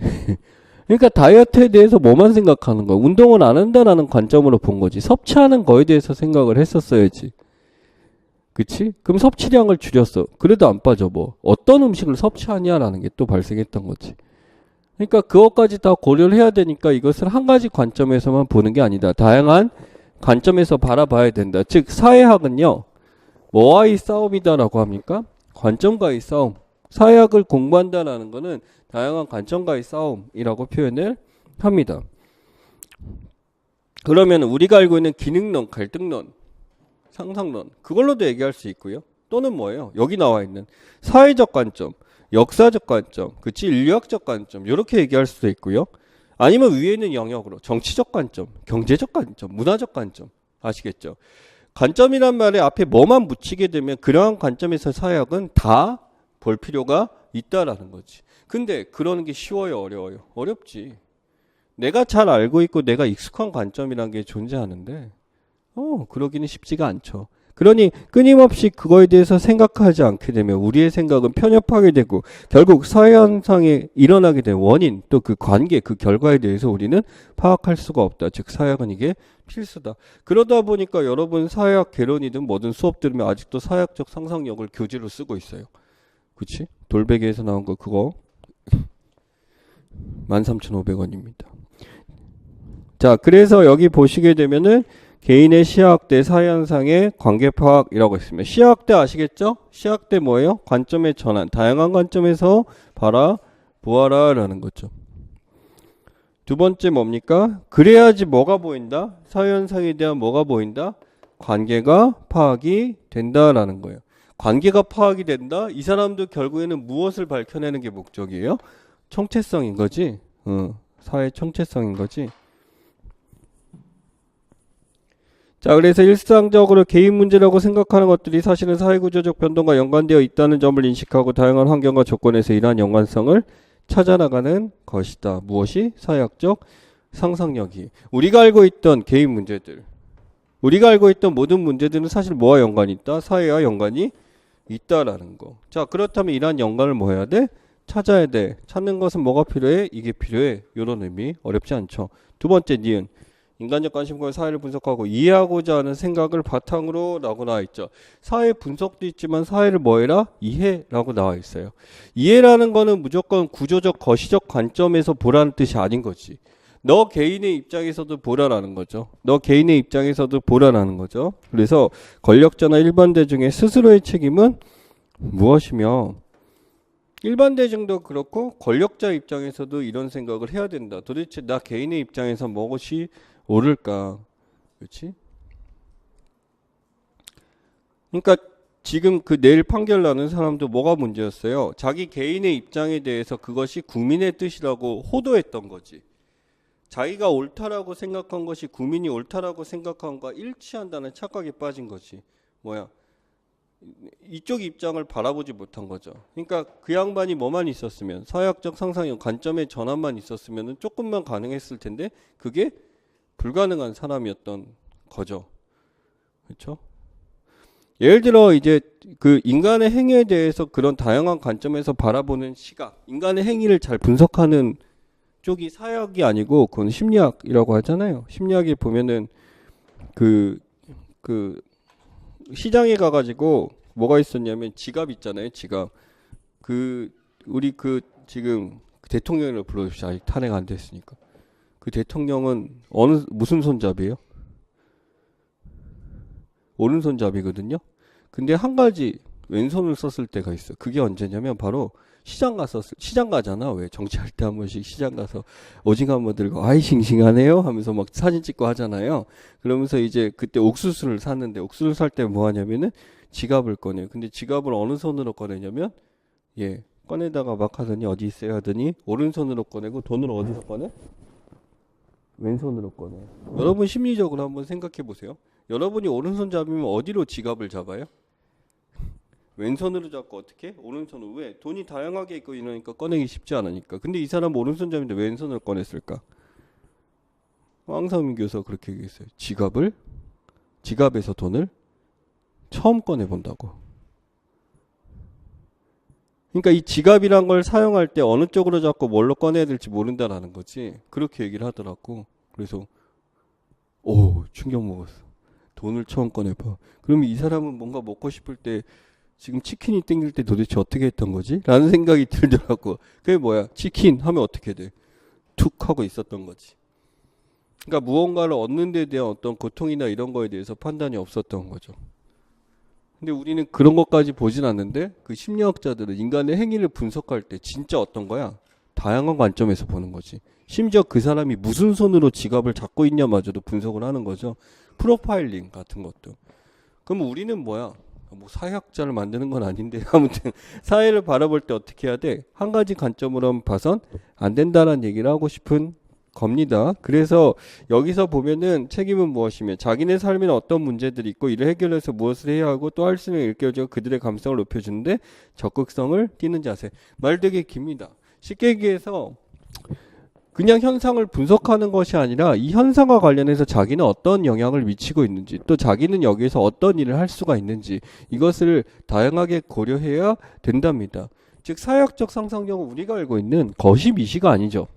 그러니까 다이어트에 대해서 뭐만 생각하는 거야? 운동을 안 한다라는 관점으로 본 거지. 섭취하는 거에 대해서 생각을 했었어야지. 그치? 그럼 섭취량을 줄였어. 그래도 안 빠져. 뭐 어떤 음식을 섭취하냐라는 게 또 발생했던 거지. 그러니까 그것까지 다 고려를 해야 되니까 이것을 한 가지 관점에서만 보는 게 아니다. 다양한 관점에서 바라봐야 된다. 즉 사회학은요. 뭐와의 싸움이다라고 합니까? 관점과의 싸움. 사회학을 공부한다라는 것은 다양한 관점과의 싸움이라고 표현을 합니다. 그러면 우리가 알고 있는 기능론, 갈등론, 상상론 그걸로도 얘기할 수 있고요. 또는 뭐예요? 여기 나와 있는 사회적 관점, 역사적 관점, 그치? 인류학적 관점 이렇게 얘기할 수도 있고요. 아니면 위에 있는 영역으로 정치적 관점, 경제적 관점, 문화적 관점 아시겠죠? 관점이란 말에 앞에 뭐만 붙이게 되면 그러한 관점에서 사회학은 다 볼 필요가 있다라는 거지. 근데 그러는 게 쉬워요, 어려워요? 어렵지. 내가 잘 알고 있고 내가 익숙한 관점이란 게 존재하는데 그러기는 쉽지가 않죠. 그러니 끊임없이 그거에 대해서 생각하지 않게 되면 우리의 생각은 편협하게 되고 결국 사회 현상에 일어나게 된 원인 또 그 관계 그 결과에 대해서 우리는 파악할 수가 없다. 즉 사회학은 이게 필수다. 그러다 보니까 여러분 사회학 개론이든 뭐든 수업 들으면 아직도 사회학적 상상력을 교재로 쓰고 있어요. 그치? 돌베개에서 나온 거 그거 13,500원입니다. 자, 그래서 여기 보시게 되면은 개인의 시야학대 사회현상의 관계 파악이라고 했습니다. 시야학대 아시겠죠? 시야학대 뭐예요? 관점의 전환. 다양한 관점에서 바라보아라 라는 거죠. 두 번째 뭡니까? 그래야지 뭐가 보인다? 사회현상에 대한 뭐가 보인다? 관계가 파악이 된다라는 거예요. 관계가 파악이 된다? 이 사람도 결국에는 무엇을 밝혀내는 게 목적이에요? 총체성인 거지. 사회 총체성인 거지. 자, 그래서 일상적으로 개인 문제라고 생각하는 것들이 사실은 사회구조적 변동과 연관되어 있다는 점을 인식하고 다양한 환경과 조건에서 이러한 연관성을 찾아나가는 것이다. 무엇이? 사회학적 상상력이. 우리가 알고 있던 개인 문제들, 우리가 알고 있던 모든 문제들은 사실 뭐와 연관이 있다? 사회와 연관이 있다라는 거. 자, 그렇다면 이러한 연관을 뭐 해야 돼? 찾아야 돼. 찾는 것은 뭐가 필요해? 이게 필요해. 이런 의미. 어렵지 않죠. 두 번째 니은. 인간적 관심과 사회를 분석하고 이해하고자 하는 생각을 바탕으로 라고 나와 있죠. 사회 분석도 있지만 사회를 뭐해라? 이해라고 나와 있어요. 이해라는 거는 무조건 구조적 거시적 관점에서 보라는 뜻이 아닌 거지. 너 개인의 입장에서도 보라라는 거죠. 너 개인의 입장에서도 보라라는 거죠. 그래서 권력자나 일반 대중의 스스로의 책임은 무엇이며 일반 대중도 그렇고 권력자 입장에서도 이런 생각을 해야 된다. 도대체 나 개인의 입장에서 무엇이 옳을까? 그렇지? 그러니까 지금 그 내일 판결 나는 사람도 뭐가 문제였어요? 자기 개인의 입장에 대해서 그것이 국민의 뜻이라고 호도했던 거지. 자기가 옳다라고 생각한 것이 국민이 옳다라고 생각한 것과 일치한다는 착각에 빠진 거지. 이쪽 입장을 바라보지 못한 거죠. 그러니까 그 양반이 뭐만 있었으면 사회학적 상상력 관점의 전환만 있었으면 조금만 가능했을 텐데 그게 불가능한 사람이었던 거죠. 그렇죠? 예를 들어 이제 그 인간의 행위에 대해서 그런 다양한 관점에서 바라보는 시각, 인간의 행위를 잘 분석하는 쪽이 사회학이 아니고 그건 심리학이라고 하잖아요. 심리학에 보면은 그 시장에 가가지고 뭐가 있었냐면 지갑 있잖아요. 지갑. 우리 지금 대통령을 불러주시죠. 아직 탄핵 안 됐으니까. 그 대통령은 무슨 손잡이에요? 오른손잡이거든요. 근데 한 가지 왼손을 썼을 때가 있어. 그게 언제냐면 바로 시장 가잖아. 왜 정치할 때 한 번씩 시장 가서 오징어 한번 들고 아이 싱싱하네요 하면서 막 사진 찍고 하잖아요. 그러면서 이제 그때 옥수수를 샀는데 옥수수를 살 때 뭐 하냐면은 지갑을 꺼내요. 근데 지갑을 어느 손으로 꺼내냐면 꺼내다가 막 하더니 어디 있어요 하더니 오른손으로 꺼내고 돈을 어디서 꺼내? 왼손으로 꺼내. 여러분 심리적으로 한번 생각해 보세요. 여러분이 오른손 잡으면 어디로 지갑을 잡아요? 왼손으로 잡고 어떻게? 오른손으로. 왜? 돈이 다양하게 있고 이러니까 꺼내기 쉽지 않으니까. 근데 이 사람 오른손 잡는데 왼손으로 꺼냈을까? 황상민 교수가 그렇게 얘기했어요. 지갑에서 돈을 처음 꺼내본다고. 그러니까 이 지갑이란 걸 사용할 때 어느 쪽으로 잡고 뭘로 꺼내야 될지 모른다라는 거지. 그렇게 얘기를 하더라고. 그래서 오, 충격 먹었어. 돈을 처음 꺼내봐. 그러면 이 사람은 뭔가 먹고 싶을 때 지금 치킨이 땡길 때 도대체 어떻게 했던 거지? 라는 생각이 들더라고. 그게 뭐야? 치킨 하면 어떻게 돼? 툭 하고 있었던 거지. 그러니까 무언가를 얻는 데 대한 어떤 고통이나 이런 거에 대해서 판단이 없었던 거죠. 근데 우리는 그런 것까지 보진 않는데 그 심리학자들은 인간의 행위를 분석할 때 진짜 어떤 거야? 다양한 관점에서 보는 거지. 심지어 그 사람이 무슨 손으로 지갑을 잡고 있냐마저도 분석을 하는 거죠. 프로파일링 같은 것도. 그럼 우리는 뭐야? 뭐 사회학자를 만드는 건 아닌데 아무튼 사회를 바라볼 때 어떻게 해야 돼? 한 가지 관점으로만 봐선 안 된다는 얘기를 하고 싶은 겁니다. 그래서 여기서 보면은 책임은 무엇이며 자기네 삶에는 어떤 문제들이 있고 이를 해결해서 무엇을 해야 하고 또 할 수 있는 일깨워주고 그들의 감성을 높여주는데 적극성을 띠는 자세. 말 되게 깁니다. 쉽게 얘기해서 그냥 현상을 분석하는 것이 아니라 이 현상과 관련해서 자기는 어떤 영향을 미치고 있는지 또 자기는 여기에서 어떤 일을 할 수가 있는지 이것을 다양하게 고려해야 된답니다. 즉 사회학적 상상력은 우리가 알고 있는 거시미시가 아니죠.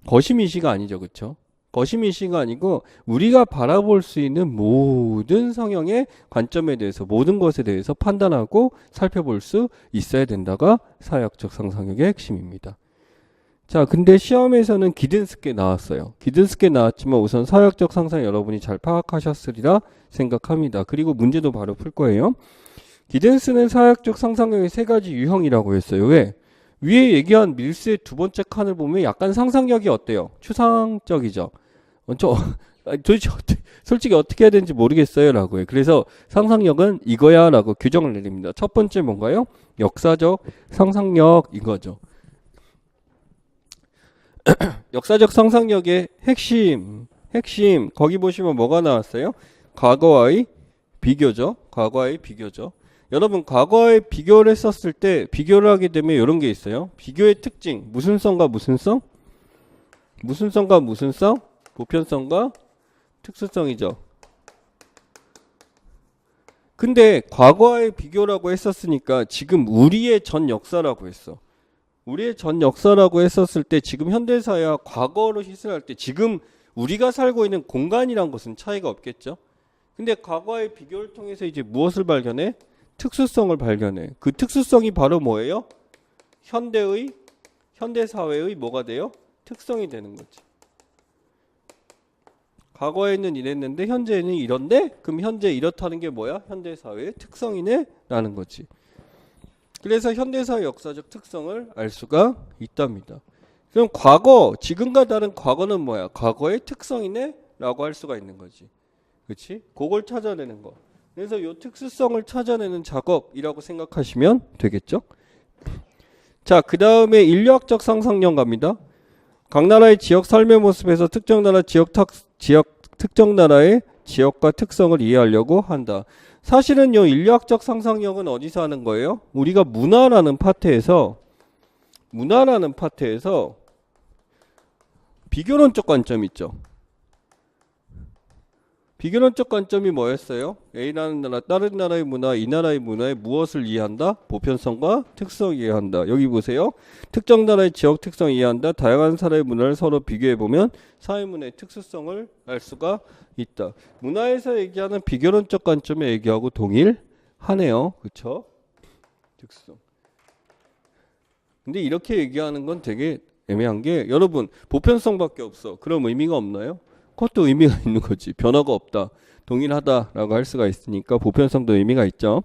거시미시가 아니죠. 그렇죠? 거시미시가 아니고 우리가 바라볼 수 있는 모든 성향의 관점에 대해서 모든 것에 대해서 판단하고 살펴볼 수 있어야 된다가 사회학적 상상력의 핵심입니다. 자, 근데 시험에서는 기든스께 나왔어요. 기든스께 나왔지만 우선 사회학적 상상 여러분이 잘 파악하셨으리라 생각합니다. 그리고 문제도 바로 풀 거예요. 기든스는 사회학적 상상력의 세 가지 유형이라고 했어요. 왜? 위에 얘기한 밀스의 두 번째 칸을 보면 약간 상상력이 어때요? 추상적이죠. 도대체 솔직히 어떻게 해야 되는지 모르겠어요 라고 해요. 그래서 상상력은 이거야 라고 규정을 내립니다. 첫 번째 뭔가요? 역사적 상상력 이거죠. 역사적 상상력의 핵심 거기 보시면 뭐가 나왔어요? 과거와의 비교죠. 과거와의 비교죠. 여러분 과거에 비교를 했었을 때 비교를 하게 되면 이런 게 있어요. 비교의 특징 무슨 성과 무슨 성? 무슨 성과 무슨 성? 보편성과 특수성이죠. 근데 과거와의 비교라고 했었으니까 지금 우리의 전 역사라고 했어. 우리의 전 역사라고 했었을 때 지금 현대사회와 과거로 시설할 때 지금 우리가 살고 있는 공간이란 것은 차이가 없겠죠. 근데 과거의 비교를 통해서 이제 무엇을 발견해? 특수성을 발견해. 그 특수성이 바로 뭐예요? 현대사회의 뭐가 돼요? 특성이 되는 거지. 과거에는 이랬는데 현재에는 이런데 그럼 현재 이렇다는 게 뭐야? 현대사회의 특성이네? 라는 거지. 그래서 현대사회 역사적 특성을 알 수가 있답니다. 그럼 과거, 지금과 다른 과거는 뭐야? 과거의 특성이네? 라고 할 수가 있는 거지. 그치? 그걸 찾아내는 거. 그래서 이 특수성을 찾아내는 작업이라고 생각하시면 되겠죠? 자, 그 다음에 인류학적 상상력 갑니다. 각 나라의 지역 삶의 모습에서 특정 나라의 지역과 특성을 이해하려고 한다. 사실은요, 인류학적 상상력은 어디서 하는 거예요? 우리가 문화라는 파트에서 비교론적 관점 있죠. 비교론적 관점이 뭐였어요? A라는 나라, 다른 나라의 문화, 이 나라의 문화에 무엇을 이해한다? 보편성과 특성을 이해한다. 여기 보세요. 특정 나라의 지역 특성을 이해한다. 다양한 사회의 문화를 서로 비교해보면 사회문화의 특수성을 알 수가 있다. 문화에서 얘기하는 비교론적 관점의 얘기하고 동일하네요. 그쵸? 특수성. 근데 이렇게 얘기하는 건 되게 애매한 게 여러분 보편성밖에 없어. 그럼 의미가 없나요? 그것도 의미가 있는 거지. 변화가 없다. 동일하다라고 할 수가 있으니까 보편성도 의미가 있죠.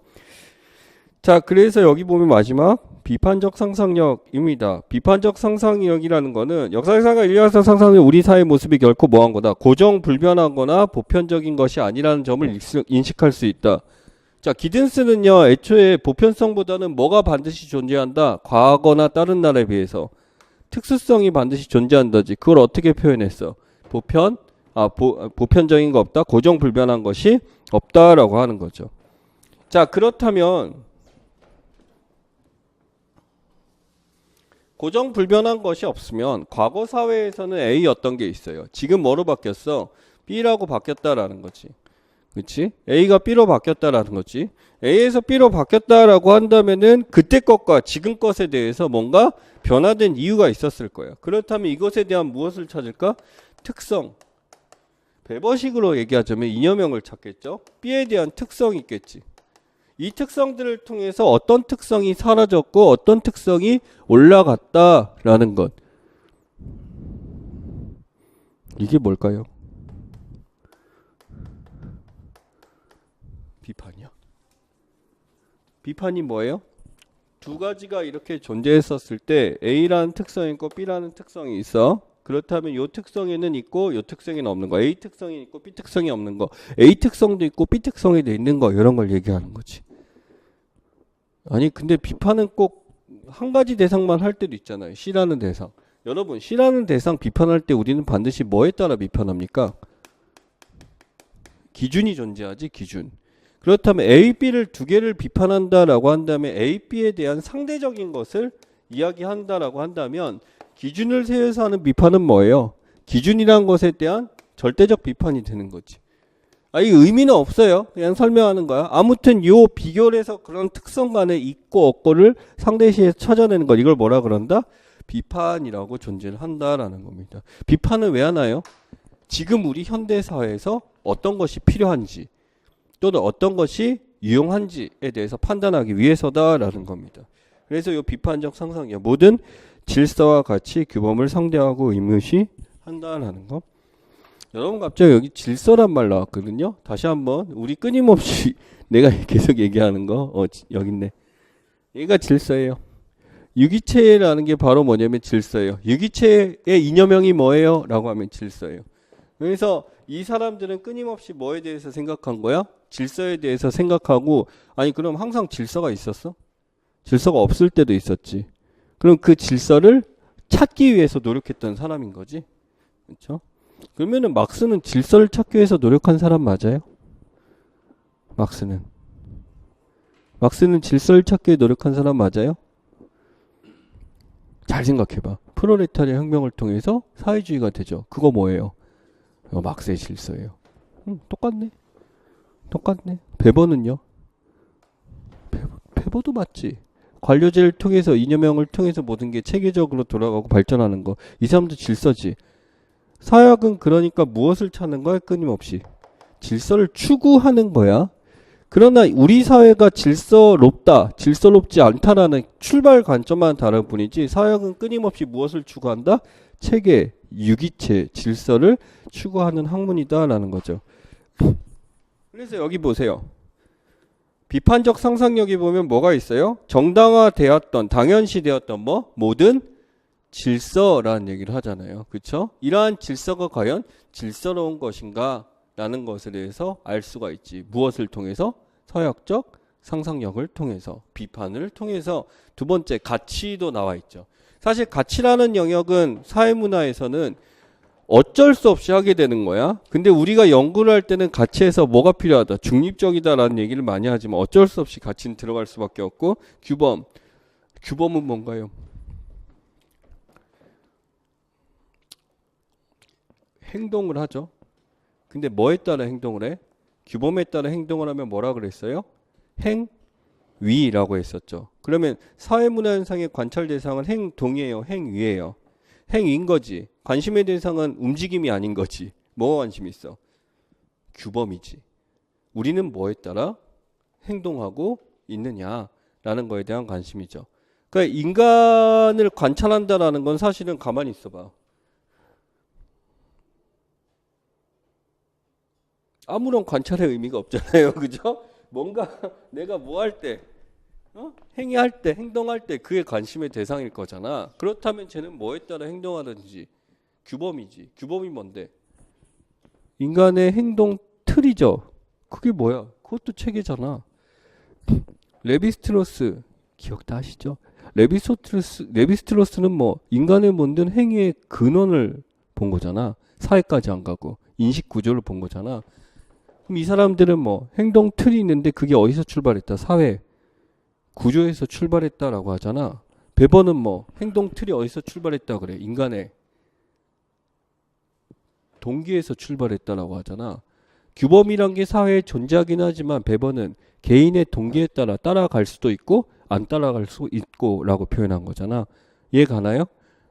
자, 그래서 여기 보면 마지막 비판적 상상력입니다. 비판적 상상력이라는 거는 역사상과 인류학적 상상력은 우리 사회의 모습이 결코 뭐한 거다. 고정 불변하거나 보편적인 것이 아니라는 점을 인식할 수 있다. 자, 기든스는요. 애초에 보편성보다는 뭐가 반드시 존재한다. 과거나 다른 나라에 비해서 특수성이 반드시 존재한다지. 그걸 어떻게 표현했어? 보편적인 거 없다. 고정불변한 것이 없다라고 하는 거죠. 자, 그렇다면 고정불변한 것이 없으면 과거 사회에서는 A였던 게 있어요. 지금 뭐로 바뀌었어? B라고 바뀌었다라는 거지. 그렇지? A가 B로 바뀌었다라는 거지. A에서 B로 바뀌었다라고 한다면은 그때 것과 지금 것에 대해서 뭔가 변화된 이유가 있었을 거예요. 그렇다면 이것에 대한 무엇을 찾을까? 특성. 배버식으로 얘기하자면 이념형을 찾겠죠. B에 대한 특성이 있겠지. 이 특성들을 통해서 어떤 특성이 사라졌고 어떤 특성이 올라갔다라는 것. 이게 뭘까요? 비판이요. 비판이 뭐예요? 두 가지가 이렇게 존재했었을 때 A라는 특성이 있고 B라는 특성이 있어. 그렇다면 이 특성에는 있고 이 특성에는 없는 거. A 특성이 있고 B 특성이 없는 거. A 특성도 있고 B 특성에도 있는 거. 이런 걸 얘기하는 거지. 아니 근데 비판은 꼭 한 가지 대상만 할 때도 있잖아요. C라는 대상. 여러분 C라는 대상 비판할 때 우리는 반드시 뭐에 따라 비판합니까? 기준이 존재하지. 기준. 그렇다면 A, B를 두 개를 비판한다라고 한다면 A, B에 대한 상대적인 것을 이야기한다라고 한다면 기준을 세워서 하는 비판은 뭐예요? 기준이란 것에 대한 절대적 비판이 되는 거지. 이 의미는 없어요. 그냥 설명하는 거야. 아무튼 요 비교를 해서 그런 특성 간에 있고 없고를 상대시에서 찾아내는 것. 이걸 뭐라 그런다? 비판이라고 존재를 한다라는 겁니다. 비판은 왜 하나요? 지금 우리 현대사회에서 어떤 것이 필요한지 또는 어떤 것이 유용한지에 대해서 판단하기 위해서다라는 겁니다. 그래서 이 비판적 상상력, 모든 질서와 가치, 규범을 상대하고 의무시한다라는 거. 여러분 갑자기 여기 질서란 말 나왔거든요. 다시 한번 우리 끊임없이 내가 계속 얘기하는 거 여기 있네. 얘가 질서예요. 유기체라는 게 바로 뭐냐면 질서예요. 유기체의 이념형이 뭐예요? 라고 하면 질서예요. 그래서 이 사람들은 끊임없이 뭐에 대해서 생각한 거야? 질서에 대해서 생각하고, 아니 그럼 항상 질서가 있었어? 질서가 없을 때도 있었지. 그럼 그 질서를 찾기 위해서 노력했던 사람인 거지. 그렇죠? 그러면은 막스는 질서를 찾기 위해서 노력한 사람 맞아요? 막스는 질서를 찾기 위해 노력한 사람 맞아요? 잘 생각해봐. 프롤레타리아 혁명을 통해서 사회주의가 되죠. 그거 뭐예요? 막스의 질서예요. 똑같네. 베버는요? 베버도 맞지. 관료제를 통해서 이념형을 통해서 모든 게 체계적으로 돌아가고 발전하는 거. 이 사람도 질서지. 사역은 그러니까 무엇을 찾는 거야? 끊임없이 질서를 추구하는 거야. 그러나 우리 사회가 질서롭지 않다라는 출발 관점만 다를 뿐이지 사역은 끊임없이 무엇을 추구한다? 체계, 유기체, 질서를 추구하는 학문이다라는 거죠. 그래서 여기 보세요. 비판적 상상력이 보면 뭐가 있어요? 정당화되었던, 당연시되었던 모든 질서라는 얘기를 하잖아요. 그렇죠? 이러한 질서가 과연 질서로운 것인가? 라는 것에 대해서 알 수가 있지. 무엇을 통해서? 서역적 상상력을 통해서, 비판을 통해서. 두 번째, 가치도 나와 있죠. 사실 가치라는 영역은 사회문화에서는 어쩔 수 없이 하게 되는 거야. 근데 우리가 연구를 할 때는 가치에서 뭐가 필요하다, 중립적이다라는 얘기를 많이 하지만 어쩔 수 없이 가치는 들어갈 수밖에 없고, 규범은 뭔가요? 행동을 하죠. 근데 뭐에 따라 행동을 해? 규범에 따라 행동을 하면 뭐라 그랬어요? 행위라고 했었죠. 그러면 사회문화 현상의 관찰 대상은 행동이에요? 행위예요? 행위인 거지. 관심의 대상은 움직임이 아닌 거지. 뭐가 관심이 있어? 규범이지. 우리는 뭐에 따라 행동하고 있느냐라는 거에 대한 관심이죠. 그러니까 인간을 관찰한다라는 건 사실은 가만히 있어봐. 아무런 관찰의 의미가 없잖아요. 그죠? 뭔가 내가 뭐 할 때, 행위할 때, 행동할 때 그의 관심의 대상일 거잖아. 그렇다면 쟤는 뭐에 따라 행동하든지 규범이지. 규범이 뭔데? 인간의 행동 틀이죠. 그게 뭐야? 그것도 체계잖아. 레비스트로스 기억 다 하시죠? 레비스트로스는 인간의 모든 행위의 근원을 본 거잖아. 사회까지 안 가고 인식 구조를 본 거잖아. 그럼 이 사람들은 뭐 행동 틀이 있는데 그게 어디서 출발했다? 사회 구조에서 출발했다라고 하잖아. 베버는 뭐 행동 틀이 어디서 출발했다 그래? 인간의 동기에서 출발했다라고 하잖아. 규범이란 게 사회에 존재하긴 하지만 베버는 개인의 동기에 따라 따라갈 수도 있고 안 따라갈 수 있고 라고 표현한 거잖아. 이해 가나요?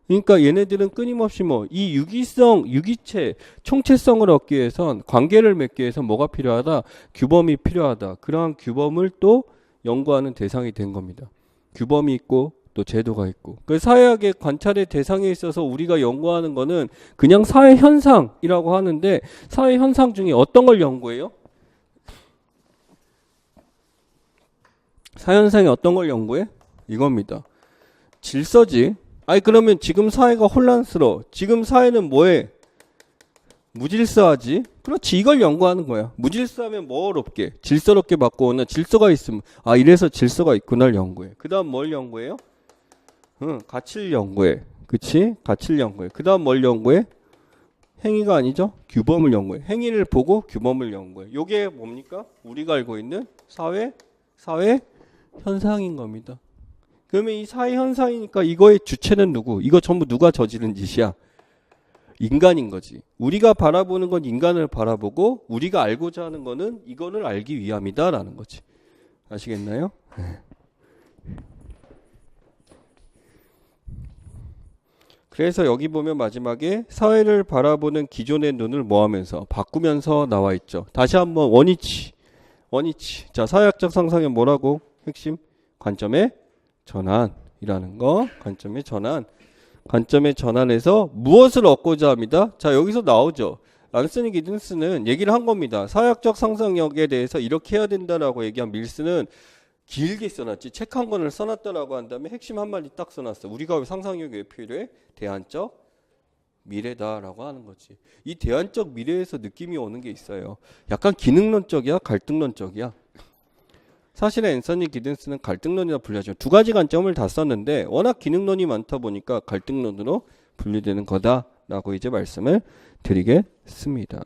그러니까 얘네들은 끊임없이 뭐 이 유기체, 총체성을 얻기 위해선 관계를 맺기 위해선 뭐가 필요하다? 규범이 필요하다. 그러한 규범을 또 연구하는 대상이 된 겁니다. 규범이 있고 또 제도가 있고. 그 사회학의 관찰의 대상에 있어서 우리가 연구하는 거는 그냥 사회 현상이라고 하는데 사회 현상 중에 어떤 걸 연구해요? 사회 현상이 어떤 걸 연구해? 이겁니다. 질서지. 아니 그러면 지금 사회가 혼란스러워. 지금 사회는 뭐해? 무질서하지? 그렇지. 이걸 연구하는 거야. 무질서하면 뭐 어렵게? 질서롭게 바꿔오는 질서가 있으면 아 이래서 질서가 있구나를 연구해. 그 다음 뭘 연구해요? 가치를 연구해. 그치? 가치를 연구해. 그 다음 뭘 연구해? 행위가 아니죠? 규범을 연구해. 행위를 보고 규범을 연구해. 요게 뭡니까? 우리가 알고 있는 사회 현상인 겁니다. 그러면 이 사회 현상이니까 이거의 주체는 누구? 이거 전부 누가 저지른 짓이야? 인간인 거지. 우리가 바라보는 건 인간을 바라보고 우리가 알고자 하는 거는 이거를 알기 위함이다 라는 거지. 아시겠나요? 그래서 여기 보면 마지막에 사회를 바라보는 기존의 눈을 뭐하면서 바꾸면서 나와 있죠. 다시 한번 원위치. 자, 사회학적 상상은 뭐라고? 핵심 관점의 전환이라는 거. 관점의 전환에서 무엇을 얻고자 합니다. 자, 여기서 나오죠. 란스니 기든스는 얘기를 한 겁니다. 사회학적 상상력에 대해서 이렇게 해야 된다라고 얘기한 밀스는 길게 써놨지. 책 한 권을 써놨다라고 한 다음에 핵심 한마디 딱 써놨어. 우리가 왜 상상력이 왜 필요해? 대안적 미래다라고 하는 거지. 이 대안적 미래에서 느낌이 오는 게 있어요. 약간 기능론적이야? 갈등론적이야? 사실은 앤서니 기든스는 갈등론이라 불리하죠. 두 가지 관점을 다 썼는데 워낙 기능론이 많다 보니까 갈등론으로 분류되는 거다라고 이제 말씀을 드리겠습니다.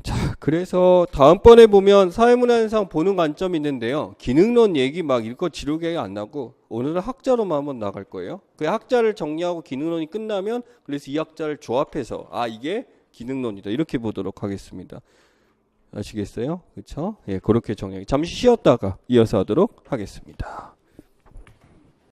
자, 그래서 다음번에 보면 사회문화현상 보는 관점이 있는데요. 기능론 얘기 막 읽고 지루하게 안 나고 오늘은 학자로만 한번 나갈 거예요. 그 학자를 정리하고 기능론이 끝나면 그래서 이 학자를 조합해서 아 이게 기능론이다 이렇게 보도록 하겠습니다. 아시겠어요? 그렇죠? 예, 그렇게 정리하기. 잠시 쉬었다가 이어서 하도록 하겠습니다.